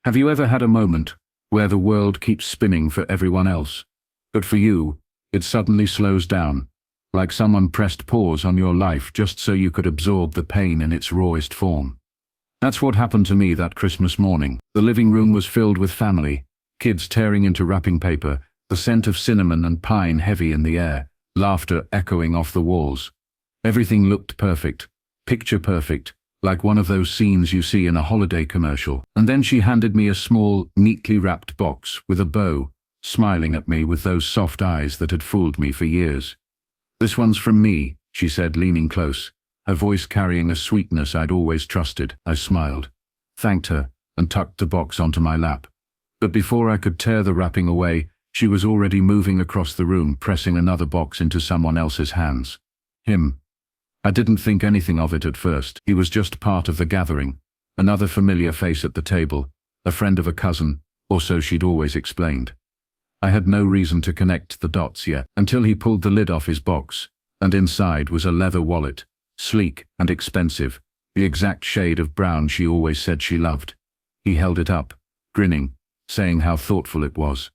Have you ever had a moment where the world keeps spinning for everyone else, but for you, it suddenly slows down, like someone pressed pause on your life just so you could absorb the pain in its rawest form? That's what happened to me that Christmas morning. The living room was filled with family, kids tearing into wrapping paper, the scent of cinnamon and pine heavy in the air, laughter echoing off the walls. Everything looked perfect, picture perfect, like one of those scenes you see in a holiday commercial. And then she handed me a small, neatly wrapped box with a bow, smiling at me with those soft eyes that had fooled me for years. "This one's from me," she said, leaning close, her voice carrying a sweetness I'd always trusted. I smiled, thanked her, and tucked the box onto my lap. But before I could tear the wrapping away, she was already moving across the room, pressing another box into someone else's hands. Him. I didn't think anything of it at first. He was just part of the gathering, another familiar face at the table, a friend of a cousin, or so she'd always explained. I had no reason to connect the dots yet, until he pulled the lid off his box, and inside was a leather wallet, sleek and expensive, the exact shade of brown she always said she loved. He held it up, grinning, saying how thoughtful it was.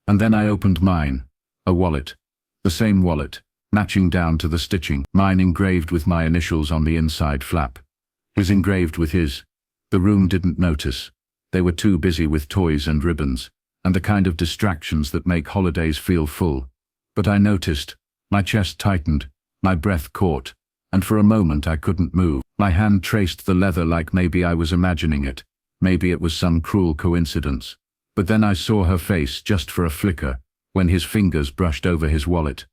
And then I opened mine, a wallet, the same wallet, matching down to the stitching, mine engraved with my initials on the inside flap. His engraved with his. The room didn't notice. They were too busy with toys and ribbons, and the kind of distractions that make holidays feel full. But I noticed. My chest tightened, my breath caught, and for a moment I couldn't move. My hand traced the leather like maybe I was imagining it, maybe it was some cruel coincidence. But then I saw her face just for a flicker, when his fingers brushed over his wallet.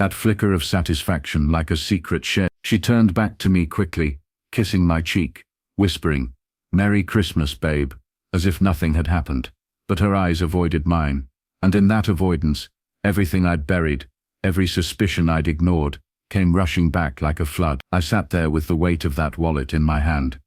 That flicker of satisfaction like a secret share. She turned back to me quickly, kissing my cheek, whispering, "Merry Christmas, babe," as if nothing had happened. But her eyes avoided mine, and in that avoidance, everything I'd buried, every suspicion I'd ignored, came rushing back like a flood. I sat there with the weight of that wallet in my hand,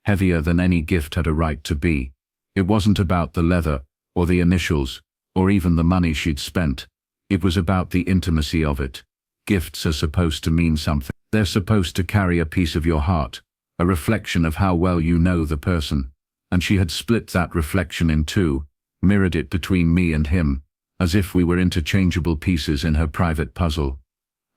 heavier than any gift had a right to be. It wasn't about the leather, or the initials, or even the money she'd spent. It was about the intimacy of it. Gifts are supposed to mean something. They're supposed to carry a piece of your heart, a reflection of how well you know the person. And she had split that reflection in two, mirrored it between me and him, as if we were interchangeable pieces in her private puzzle.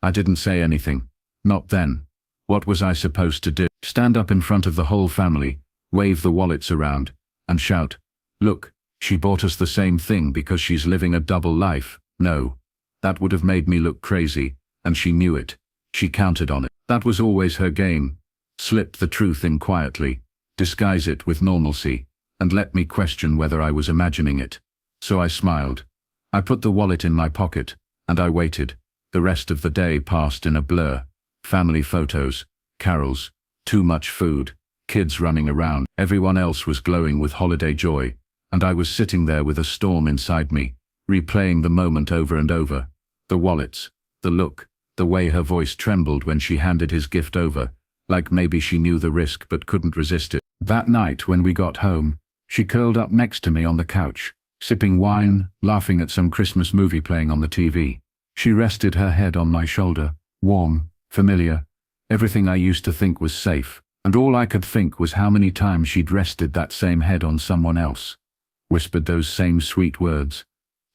I didn't say anything. Not then. What was I supposed to do? Stand up in front of the whole family, wave the wallets around, and shout, "Look, she bought us the same thing because she's living a double life"? No. That would have made me look crazy, and she knew it. She counted on it. That was always her game. Slip the truth in quietly, disguise it with normalcy, and let me question whether I was imagining it. So I smiled. I put the wallet in my pocket, and I waited. The rest of the day passed in a blur. Family photos, carols, too much food, kids running around. Everyone else was glowing with holiday joy, and I was sitting there with a storm inside me, replaying the moment over and over. The wallets, the look, the way her voice trembled when she handed his gift over, like maybe she knew the risk but couldn't resist it. That night when we got home, she curled up next to me on the couch, sipping wine, laughing at some Christmas movie playing on the TV. She rested her head on my shoulder, warm, familiar, everything I used to think was safe, and all I could think was how many times she'd rested that same head on someone else, whispered those same sweet words,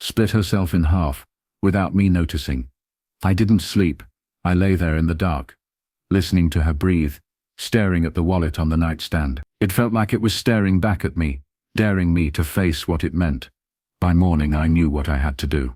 split herself in half, without me noticing. I didn't sleep. I lay there in the dark, listening to her breathe, staring at the wallet on the nightstand. It felt like it was staring back at me, daring me to face what it meant. By morning I knew what I had to do.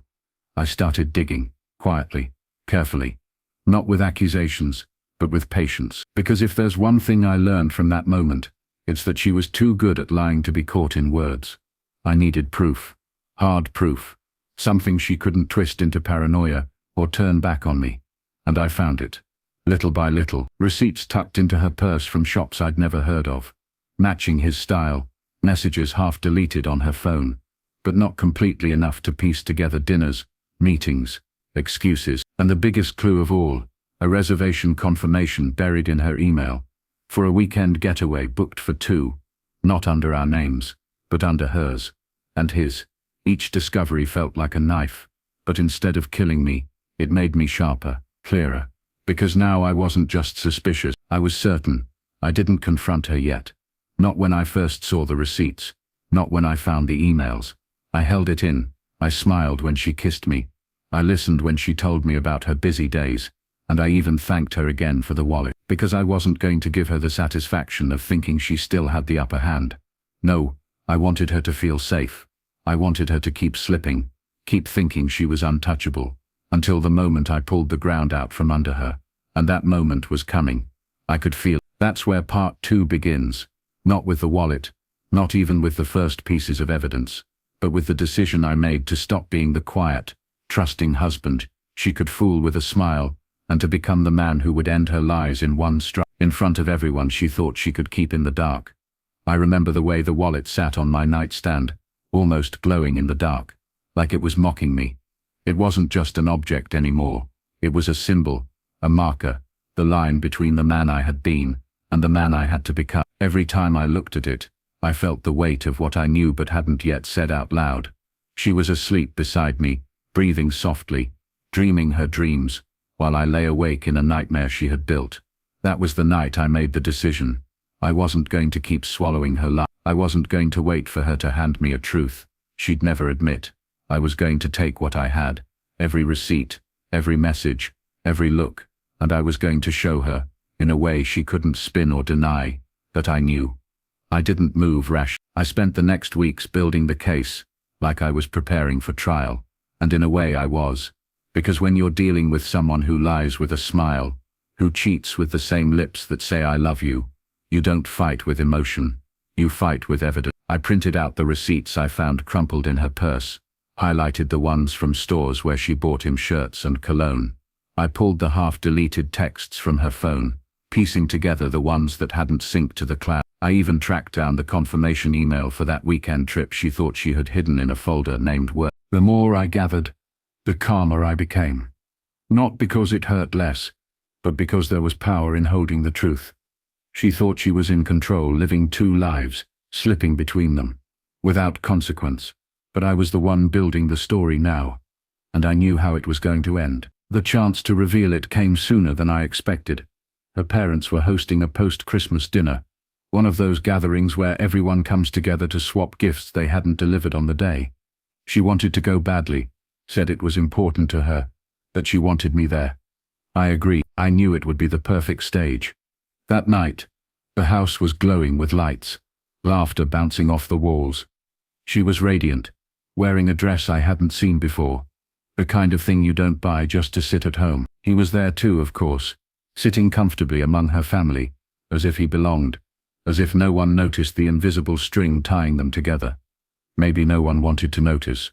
I started digging, quietly, carefully, not with accusations, but with patience. Because if there's one thing I learned from that moment, it's that she was too good at lying to be caught in words. I needed proof, hard proof, something she couldn't twist into paranoia or turn back on me. And I found it. Little by little, receipts tucked into her purse from shops I'd never heard of, matching his style, messages half deleted on her phone, but not completely enough to piece together dinners, meetings, excuses, and the biggest clue of all, a reservation confirmation buried in her email, for a weekend getaway booked for two, not under our names, but under hers, and his. Each discovery felt like a knife, but instead of killing me, it made me sharper, clearer. Because now I wasn't just suspicious, I was certain. I didn't confront her yet. Not when I first saw the receipts. Not when I found the emails. I held it in. I smiled when she kissed me. I listened when she told me about her busy days. And I even thanked her again for the wallet, because I wasn't going to give her the satisfaction of thinking she still had the upper hand. No, I wanted her to feel safe. I wanted her to keep slipping, keep thinking she was untouchable, until the moment I pulled the ground out from under her. And that moment was coming. I could feel it. That's where part 2 begins. Not with the wallet, not even with the first pieces of evidence, but with the decision I made to stop being the quiet, trusting husband she could fool with a smile, and to become the man who would end her lies in one strike, in front of everyone she thought she could keep in the dark. I remember the way the wallet sat on my nightstand, almost glowing in the dark, like it was mocking me. It wasn't just an object anymore. It was a symbol, a marker, the line between the man I had been and the man I had to become. Every time I looked at it, I felt the weight of what I knew but hadn't yet said out loud. She was asleep beside me, breathing softly, dreaming her dreams, while I lay awake in a nightmare she had built. That was the night I made the decision. I wasn't going to keep swallowing her lie. I wasn't going to wait for her to hand me a truth she'd never admit. I was going to take what I had, every receipt, every message, every look, and I was going to show her, in a way she couldn't spin or deny, that I knew. I didn't move rash. I spent the next weeks building the case, like I was preparing for trial, and in a way I was. Because when you're dealing with someone who lies with a smile, who cheats with the same lips that say I love you, you don't fight with emotion. You fight with evidence. I printed out the receipts I found crumpled in her purse, highlighted the ones from stores where she bought him shirts and cologne. I pulled the half-deleted texts from her phone, piecing together the ones that hadn't synced to the cloud. I even tracked down the confirmation email for that weekend trip she thought she had hidden in a folder named Work. The more I gathered, the calmer I became. Not because it hurt less, but because there was power in holding the truth. She thought she was in control, living 2 lives, slipping between them, without consequence. But I was the one building the story now, and I knew how it was going to end. The chance to reveal it came sooner than I expected. Her parents were hosting a post-Christmas dinner, one of those gatherings where everyone comes together to swap gifts they hadn't delivered on the day. She wanted to go badly, said it was important to her, that she wanted me there. I agreed. I knew it would be the perfect stage. That night, the house was glowing with lights, laughter bouncing off the walls. She was radiant, wearing a dress I hadn't seen before, the kind of thing you don't buy just to sit at home. He was there too, of course, sitting comfortably among her family, as if he belonged, as if no one noticed the invisible string tying them together. Maybe no one wanted to notice.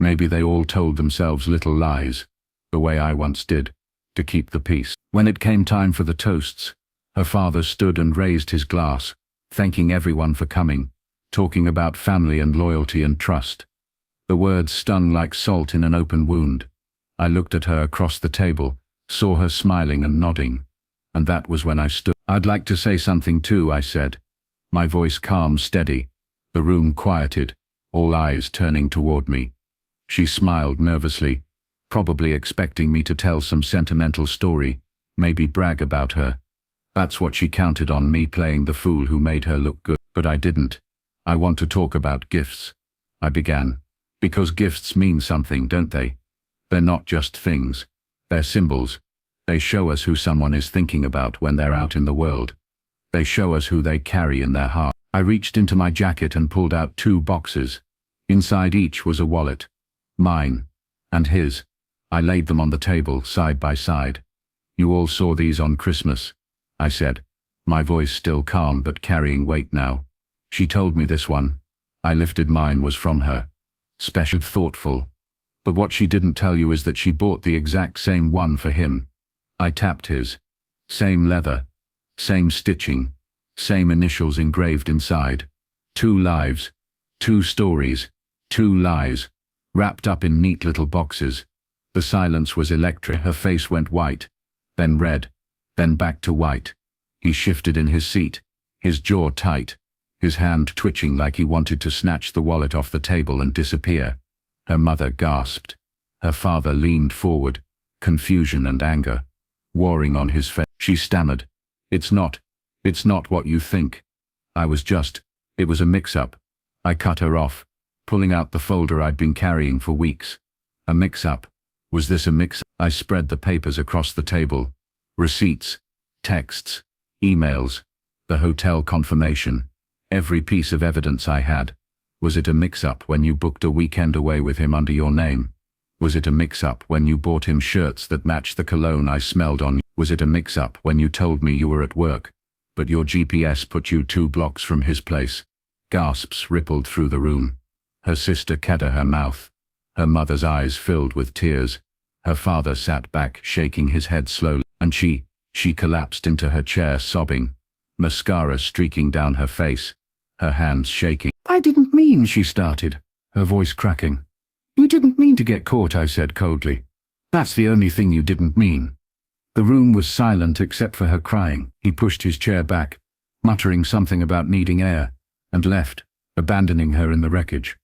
Maybe they all told themselves little lies, the way I once did, to keep the peace. When it came time for the toasts, her father stood and raised his glass, thanking everyone for coming, talking about family and loyalty and trust. The words stung like salt in an open wound. I looked at her across the table, saw her smiling and nodding, and that was when I stood. "I'd like to say something too," I said, my voice calm, steady. The room quieted, all eyes turning toward me. She smiled nervously, probably expecting me to tell some sentimental story, maybe brag about her. That's what she counted on, me playing the fool who made her look good. But I didn't. "I want to talk about gifts," I began. "Because gifts mean something, don't they? They're not just things. They're symbols. They show us who someone is thinking about when they're out in the world. They show us who they carry in their heart." I reached into my jacket and pulled out 2 boxes. Inside each was a wallet. Mine. And his. I laid them on the table, side by side. "You all saw these on Christmas," I said, my voice still calm but carrying weight now. "She told me this one." I lifted mine. Was from her. Special, thoughtful. But what she didn't tell you is that she bought the exact same one for him. I tapped his. Same leather. Same stitching. Same initials engraved inside. 2 lives. 2 stories. 2 lies. Wrapped up in neat little boxes. The silence was electric. Her face went white, then red, then back to white. He shifted in his seat, his jaw tight, his hand twitching like he wanted to snatch the wallet off the table and disappear. Her mother gasped. Her father leaned forward, confusion and anger warring on his face. She stammered, It's not what you think. It was a mix-up. I cut her off, pulling out the folder I'd been carrying for weeks. A mix-up. Was this a mix-up? I spread the papers across the table. Receipts, texts, emails, the hotel confirmation, every piece of evidence I had. Was it a mix-up when you booked a weekend away with him under your name? Was it a mix-up when you bought him shirts that matched the cologne I smelled on you? Was it a mix-up when you told me you were at work, but your GPS put you 2 blocks from his place? Gasps rippled through the room. Her sister covered her mouth. Her mother's eyes filled with tears. Her father sat back, shaking his head slowly, and she collapsed into her chair sobbing, mascara streaking down her face, her hands shaking. "I didn't mean," she started, her voice cracking. "You didn't mean to get caught," I said coldly. "That's the only thing you didn't mean." The room was silent except for her crying. He pushed his chair back, muttering something about needing air, and left, abandoning her in the wreckage.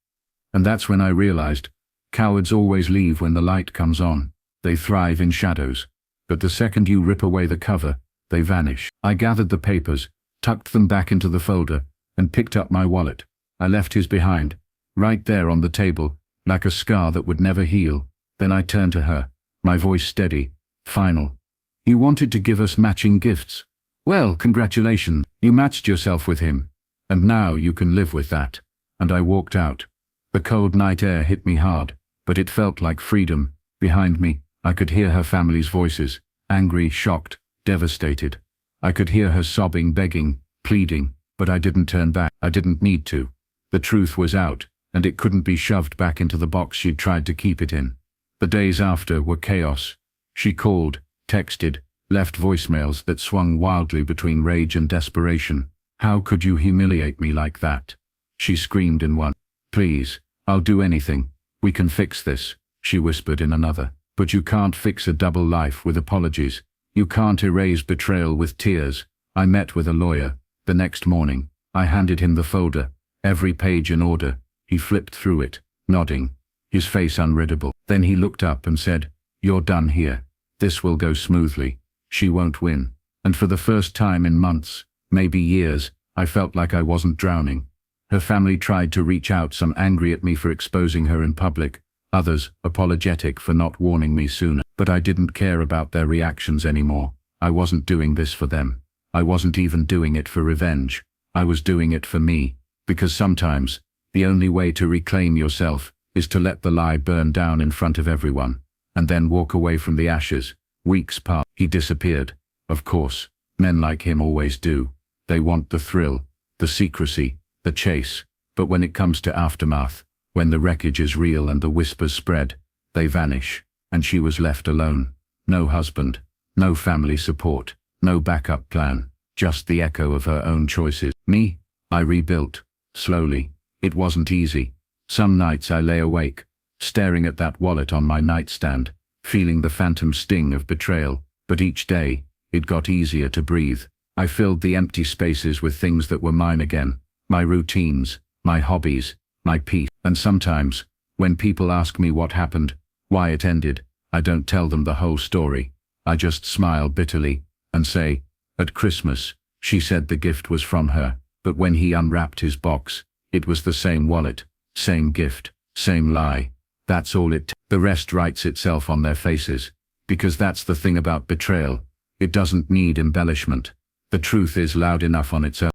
And that's when I realized, cowards always leave when the light comes on. They thrive in shadows. But the second you rip away the cover, they vanish. I gathered the papers, tucked them back into the folder, and picked up my wallet. I left his behind, right there on the table, like a scar that would never heal. Then I turned to her, my voice steady, final. "You wanted to give us matching gifts. Well, congratulations, you matched yourself with him. And now you can live with that." And I walked out. The cold night air hit me hard, but it felt like freedom. Behind me, I could hear her family's voices, angry, shocked, devastated. I could hear her sobbing, begging, pleading, but I didn't turn back. I didn't need to. The truth was out, and it couldn't be shoved back into the box she'd tried to keep it in. The days after were chaos. She called, texted, left voicemails that swung wildly between rage and desperation. "How could you humiliate me like that?" she screamed in one. "Please, I'll do anything. We can fix this," she whispered in another. "But you can't fix a double life with apologies. You can't erase betrayal with tears." I met with a lawyer. The next morning, I handed him the folder, every page in order. He flipped through it, nodding, his face unreadable. Then he looked up and said, "You're done here. This will go smoothly. She won't win." And for the first time in months, maybe years, I felt like I wasn't drowning. Her family tried to reach out, some angry at me for exposing her in public, others apologetic for not warning me sooner. But I didn't care about their reactions anymore. I wasn't doing this for them. I wasn't even doing it for revenge. I was doing it for me, because sometimes, the only way to reclaim yourself is to let the lie burn down in front of everyone, and then walk away from the ashes. Weeks passed. He disappeared. Of course, men like him always do. They want the thrill, the secrecy, the chase. But when it comes to aftermath, when the wreckage is real and the whispers spread, they vanish. And she was left alone. No husband, no family support, no backup plan, just the echo of her own choices. Me? I rebuilt. Slowly. It wasn't easy. Some nights I lay awake, staring at that wallet on my nightstand, feeling the phantom sting of betrayal. But each day, it got easier to breathe. I filled the empty spaces with things that were mine again. My routines, my hobbies, my peace. And sometimes, when people ask me what happened, why it ended, I don't tell them the whole story. I just smile bitterly and say, "At Christmas, she said the gift was from her, but when he unwrapped his box, it was the same wallet, same gift, same lie." That's all it. The rest writes itself on their faces. Because that's the thing about betrayal. It doesn't need embellishment. The truth is loud enough on its own.